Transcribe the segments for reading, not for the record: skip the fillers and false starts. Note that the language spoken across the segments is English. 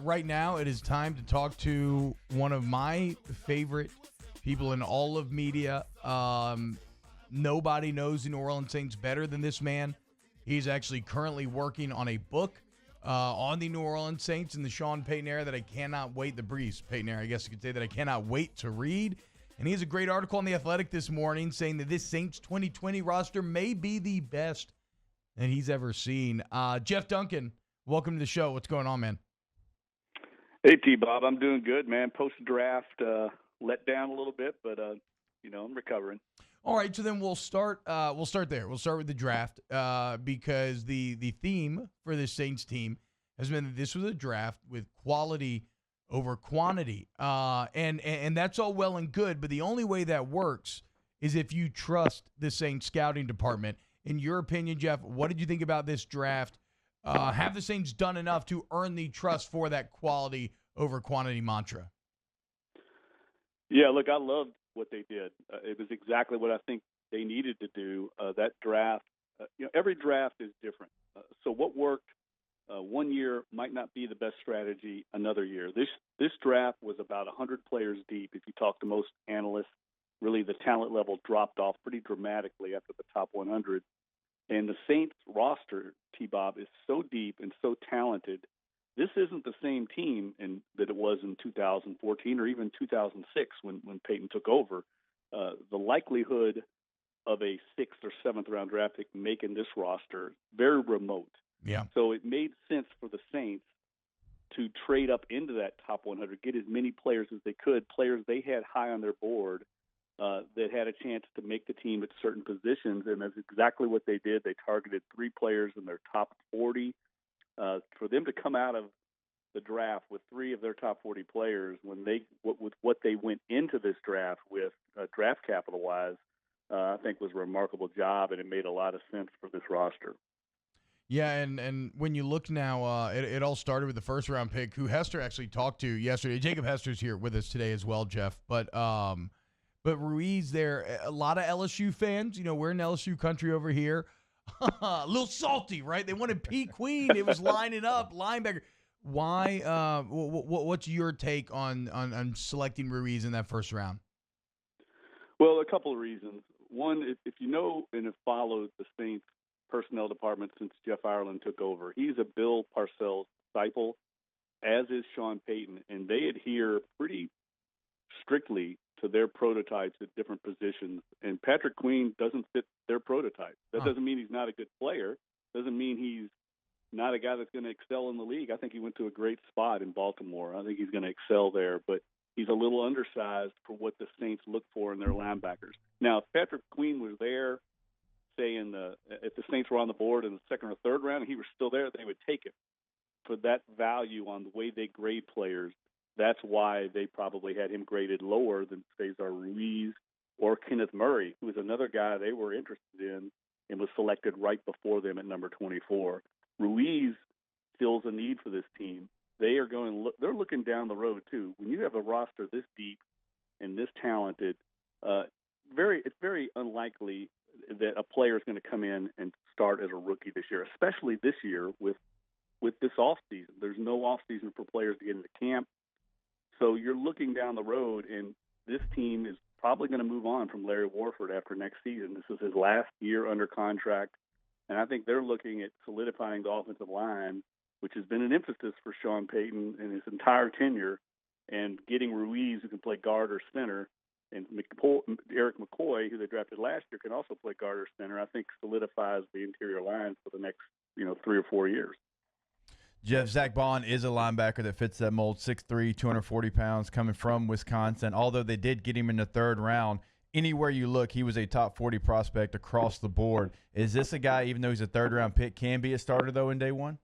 Right now, it is time to talk to one of my favorite people in all of media. Nobody knows the New Orleans Saints better than this man. He's actually currently working on a book on the New Orleans Saints in the Sean Payton era that I cannot wait, the Brees Payton era, I guess you could say, that I cannot wait to read. And he has a great article on The Athletic this morning saying that this Saints 2020 roster may be the best that he's ever seen. Jeff Duncan, welcome to the show. What's going on, man? Hey, T-Bob, I'm doing good, man. Post-draft, let down a little bit, but I'm recovering. All right, so then we'll start. We'll start there. We'll start with the draft because the theme for this Saints team has been that this was a draft with quality over quantity, and that's all well and good. But the only way that works is if you trust the Saints scouting department. In your opinion, Jeff, what did you think about this draft? Have the Saints done enough to earn the trust for that quality over quantity mantra? Yeah, look, I loved what they did. It was exactly what I think they needed to do. That draft, every draft is different. So what worked one year might not be the best strategy another year. This draft was about 100 players deep. If you talk to most analysts, really the talent level dropped off pretty dramatically after the top 100. And the Saints roster, T-Bob, is so deep and so talented. This isn't the same team that it was in 2014 or even 2006 when Peyton took over. The likelihood of a sixth or seventh round draft pick making this roster very remote. Yeah. So it made sense for the Saints to trade up into that top 100, get as many players as they could, players they had high on their board that had a chance to make the team at certain positions, and that's exactly what they did. They targeted 3 players in their top 40. For them to come out of the draft with 3 of their top 40 players, with what they went into this draft with, draft capital wise, I think was a remarkable job, and it made a lot of sense for this roster. Yeah, and when you look now, it all started with the first round pick, who Hester actually talked to yesterday. Jacob Hester's here with us today as well, Jeff. But Ruiz there, a lot of LSU fans. We're in LSU country over here. A little salty, right? They wanted P. Queen. It was lining up, linebacker. Why? What's your take on selecting Ruiz in that first round? Well, a couple of reasons. One, if you know and have followed the Saints personnel department since Jeff Ireland took over, he's a Bill Parcells disciple, as is Sean Payton, and they adhere pretty strictly to their prototypes at different positions. And Patrick Queen doesn't fit their prototype. That doesn't mean he's not a good player. Doesn't mean he's not a guy that's going to excel in the league. I think he went to a great spot in Baltimore. I think he's going to excel there, but he's a little undersized for what the Saints look for in their linebackers. Now, if Patrick Queen was there, say if the Saints were on the board in the second or third round and he was still there, they would take him for that value on the way they grade players. That's why they probably had him graded lower than Cesar Ruiz or Kenneth Murray, who was another guy they were interested in and was selected right before them at number 24. Ruiz fills a need for this team. They're looking down the road too. When you have a roster this deep and this talented, it's very unlikely that a player is going to come in and start as a rookie this year, especially this year with this offseason. There's no offseason for players to get into camp. So you're looking down the road, and this team is probably going to move on from Larry Warford after next season. This is his last year under contract, and I think they're looking at solidifying the offensive line, which has been an emphasis for Sean Payton in his entire tenure, and getting Ruiz, who can play guard or center, and Eric McCoy, who they drafted last year, can also play guard or center. I think solidifies the interior line for the next 3 or 4 years. Jeff, Zack Baun is a linebacker that fits that mold, 6'3", 240 pounds, coming from Wisconsin. Although they did get him in the third round, anywhere you look, he was a top 40 prospect across the board. Is this a guy, even though he's a third-round pick, can be a starter, though, in day one?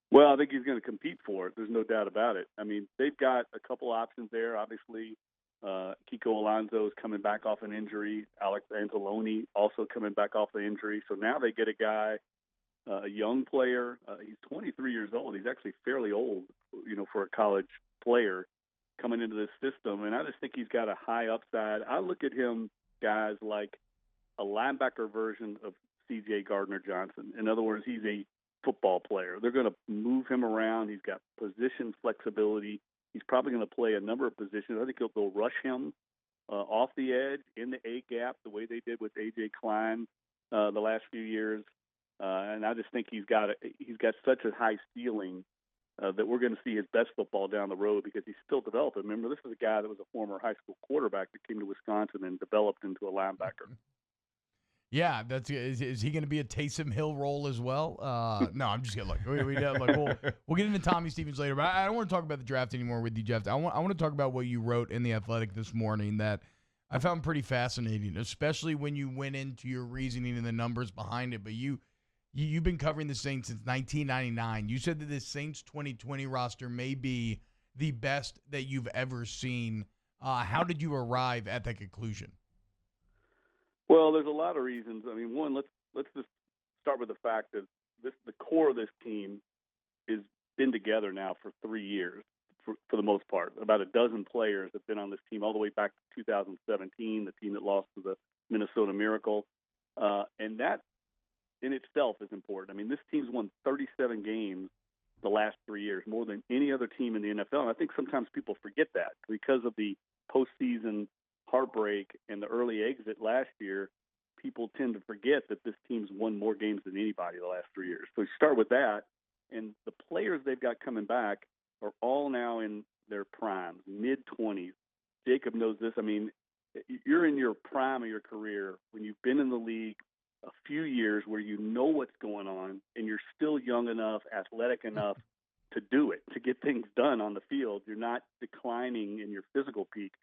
Well, I think he's going to compete for it. There's no doubt about it. I mean, they've got a couple options there. Obviously, Kiko Alonso is coming back off an injury. Alex Anzalone also coming back off the injury. So now they get a guy, a young player. He's 23 years old. He's actually fairly old, for a college player coming into this system. And I just think he's got a high upside. I look at him, guys, like a linebacker version of C.J. Gardner-Johnson. In other words, he's a football player. They're going to move him around. He's got position flexibility. He's probably going to play a number of positions. I think they'll rush him off the edge in the A gap, the way they did with A.J. Klein the last few years. And I just think he's got such a high ceiling that we're going to see his best football down the road because he's still developing. Remember, this is a guy that was a former high school quarterback that came to Wisconsin and developed into a linebacker. Yeah, is he going to be a Taysom Hill role as well? No, I'm just kidding. Look, we'll get into Tommy Stevens later, but I don't want to talk about the draft anymore with you, Jeff. I want to talk about what you wrote in The Athletic this morning that I found pretty fascinating, especially when you went into your reasoning and the numbers behind it. But you've been covering the Saints since 1999. You said that the Saints 2020 roster may be the best that you've ever seen. How did you arrive at that conclusion? Well, there's a lot of reasons. I mean, one, let's just start with the fact that the core of this team has been together now for 3 years, for the most part. About a dozen players have been on this team all the way back to 2017, the team that lost to the Minnesota Miracle, and that in itself is important. I mean, this team's won 37 games the last 3 years, more than any other team in the NFL. And I think sometimes people forget that because of the postseason heartbreak and the early exit last year. People tend to forget that this team's won more games than anybody the last 3 years. So you start with that, and the players they've got coming back are all now in their primes, mid-20s. Jacob knows this. I mean, you're in your prime of your career when you've been in the league a few years where you know what's going on and you're still young enough, athletic enough to do it, to get things done on the field. You're not declining in your physical peak.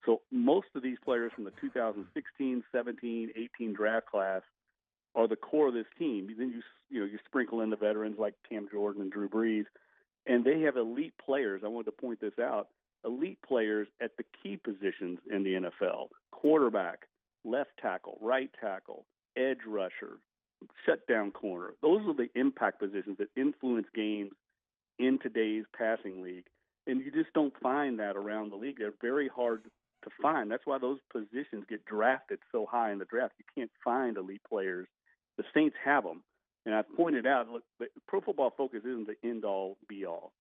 So most of these players from the 2016, 17, 18 draft class are the core of this team. Then you sprinkle in the veterans like Cam Jordan and Drew Brees, and they have elite players. I wanted to point this out. Elite players at the key positions in the NFL: quarterback, left tackle, right tackle, edge rusher, shutdown corner. Those are the impact positions that influence games in today's passing league. And you just don't find that around the league. They're very hard to find. That's why those positions get drafted so high in the draft. You can't find elite players. The Saints have them. And I've pointed out, look, Pro Football Focus isn't the end-all, be-all.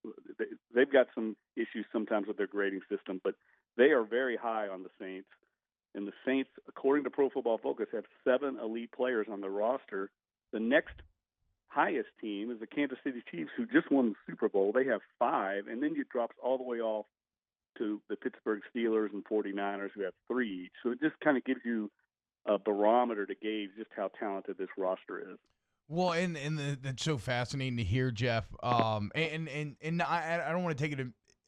They've got some issues sometimes with their grading system, but they are very high on the Saints. And the Saints, according to Pro Football Focus, have 7 elite players on their roster. The next highest team is the Kansas City Chiefs, who just won the Super Bowl. They have 5, and then it drops all the way off to the Pittsburgh Steelers and 49ers, who have 3 each. So it just kind of gives you a barometer to gauge just how talented this roster is. Well, and that's so fascinating to hear, Jeff. And I don't want to take it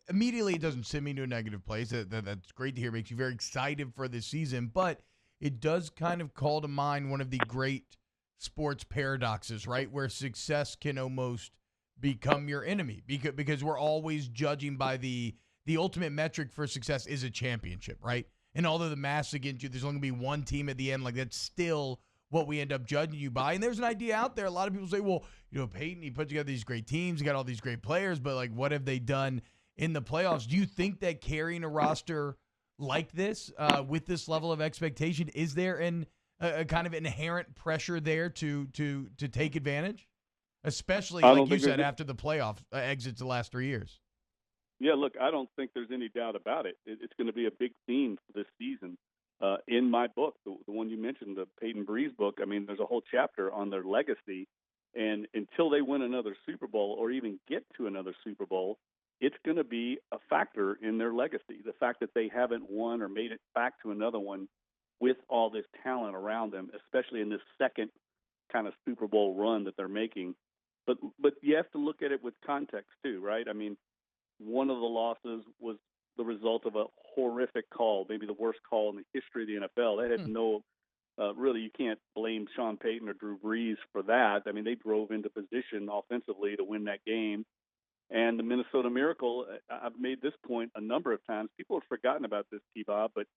immediately. It doesn't send me to a negative place. That's great to hear. It makes you very excited for this season, but it does kind of call to mind one of the great sports paradoxes, right? Where success can almost become your enemy because we're always judging by the ultimate metric for success is a championship, right? And although the math's against you, there's only going to be one team at the end. Like, that's still what we end up judging you by. And there's an idea out there. A lot of people say, well, Peyton, he put together these great teams. He got all these great players, but, like, what have they done in the playoffs? Do you think that carrying a roster like this, with this level of expectation, is there a kind of inherent pressure there to take advantage? Especially, like you said, after the playoff exits the last 3 years. Yeah, look, I don't think there's any doubt about it. It's going to be a big theme for this season. In my book, the one you mentioned, the Peyton Breeze book, I mean, there's a whole chapter on their legacy. And until they win another Super Bowl or even get to another Super Bowl, it's going to be a factor in their legacy. The fact that they haven't won or made it back to another one with all this talent around them, especially in this second kind of Super Bowl run that they're making. But you have to look at it with context too, right? I mean, one of the losses was the result of a horrific call, maybe the worst call in the history of the NFL. They had really, you can't blame Sean Payton or Drew Brees for that. I mean, they drove into position offensively to win that game. And the Minnesota Miracle, I've made this point a number of times. People have forgotten about this, T-Bob, but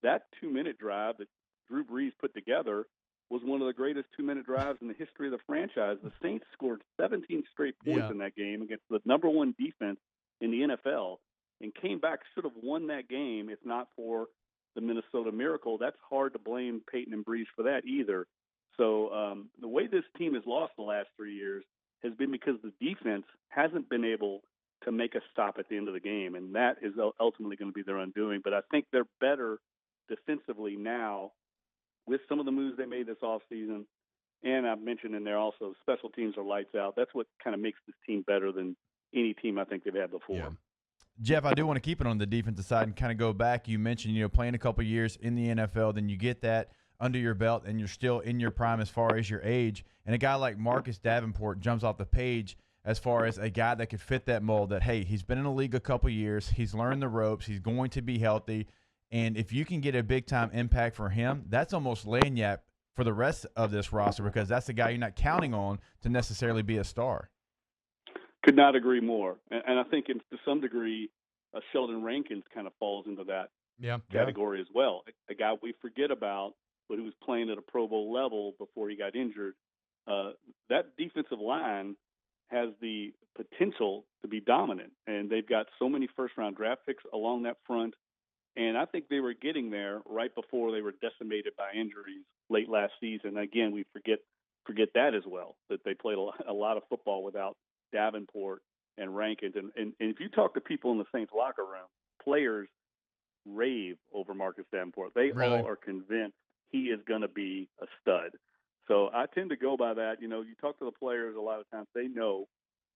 that 2-minute drive that Drew Brees put together was one of the greatest 2-minute drives in the history of the franchise. The Saints scored 17 straight points in that game against the number one defense in the NFL and came back, should have won that game if not for the Minnesota Miracle. That's hard to blame Peyton and Brees for that either. So the way this team has lost the last 3 years, has been because the defense hasn't been able to make a stop at the end of the game, and that is ultimately going to be their undoing. But I think they're better defensively now with some of the moves they made this offseason. And I've mentioned in there also special teams are lights out. That's what kind of makes this team better than any team I think they've had before. Yeah. Jeff, I do want to keep it on the defensive side and kind of go back. You mentioned, playing a couple years in the NFL, then you get that under your belt and you're still in your prime as far as your age. And a guy like Marcus Davenport jumps off the page as far as a guy that could fit that mold that, hey, he's been in the league a couple years, he's learned the ropes, he's going to be healthy. And if you can get a big-time impact for him, that's almost laying yap for the rest of this roster because that's the guy you're not counting on to necessarily be a star. Could not agree more. And I think to some degree, Sheldon Rankins kind of falls into that category as well. A guy we forget about, but who was playing at a Pro Bowl level before he got injured. That defensive line has the potential to be dominant, and they've got so many first-round draft picks along that front. And I think they were getting there right before they were decimated by injuries late last season. Again, we forget that as well, that they played a lot of football without Davenport and Rankins. And if you talk to people in the Saints locker room, players rave over Marcus Davenport. They all are convinced he is going to be a stud. So I tend to go by that. You talk to the players a lot of times, they know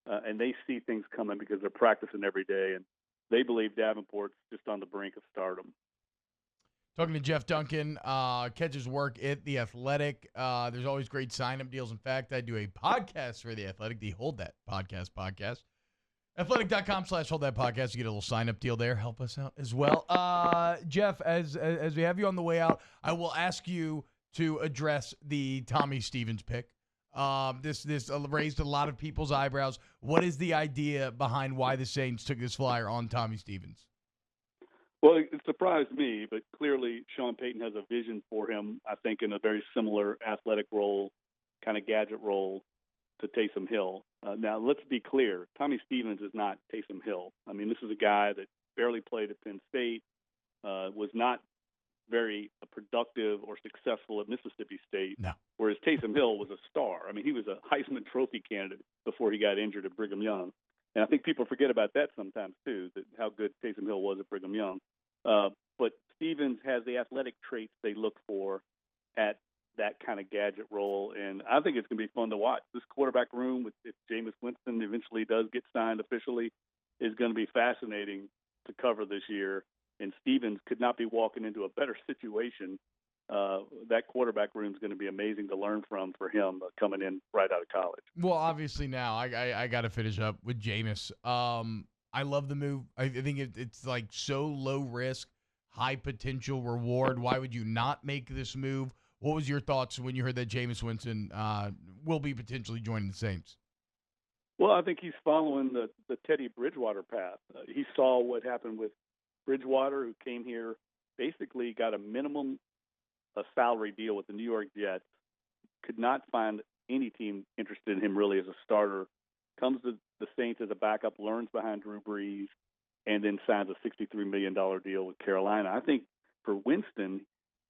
and they see things coming because they're practicing every day. And they believe Davenport's just on the brink of stardom. Talking to Jeff Duncan, catches work at The Athletic. There's always great sign-up deals. In fact, I do a podcast for The Athletic, the Hold That podcast. Athletic.com/Hold That Podcast. You get a little sign-up deal there. Help us out as well. Jeff, as we have you on the way out, I will ask you to address the Tommy Stevens pick. This raised a lot of people's eyebrows. What is the idea behind why the Saints took this flyer on Tommy Stevens? Well, it surprised me, but clearly Sean Payton has a vision for him, I think, in a very similar athletic role, kind of gadget role to Taysom Hill. Now, let's be clear. Tommy Stevens is not Taysom Hill. I mean, this is a guy that barely played at Penn State, was not very productive or successful at Mississippi State, whereas Taysom Hill was a star. I mean, he was a Heisman Trophy candidate before he got injured at Brigham Young. And I think people forget about that sometimes, too, that how good Taysom Hill was at Brigham Young. But Stevens has the athletic traits they look for at that kind of gadget role, and I think it's going to be fun to watch. This quarterback room, if Jameis Winston eventually does get signed officially, is going to be fascinating to cover this year, and Stevens could not be walking into a better situation. That quarterback room is going to be amazing to learn from for him coming in right out of college. Well, obviously now I got to finish up with Jameis. I love the move. I think it's like so low risk, high potential reward. Why would you not make this move? What was your thoughts when you heard that Jameis Winston will be potentially joining the Saints? Well, I think he's following the Teddy Bridgewater path. He saw what happened with Bridgewater, who came here, basically got a minimum salary deal with the New York Jets, could not find any team interested in him really as a starter, comes to the Saints as a backup, learns behind Drew Brees, and then signs a $63 million deal with Carolina. I think for Winston,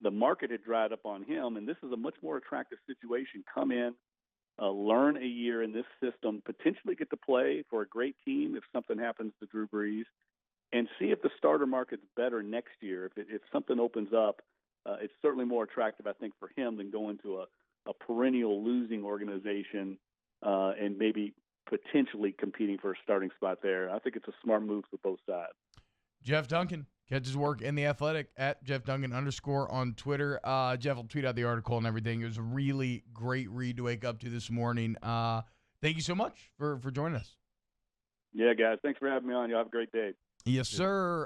the market had dried up on him, and this is a much more attractive situation. Come in, learn a year in this system, potentially get to play for a great team if something happens to Drew Brees, and see if the starter market's better next year. If something opens up, it's certainly more attractive, I think, for him than going to a perennial losing organization and maybe potentially competing for a starting spot there. I think it's a smart move for both sides. Jeff Duncan catches work in The Athletic at Jeff Duncan _ on Twitter. Jeff will tweet out the article and everything. It was a really great read to wake up to this morning. Thank you so much for joining us. Yeah, guys. Thanks for having me on. You have a great day. Yes, sir.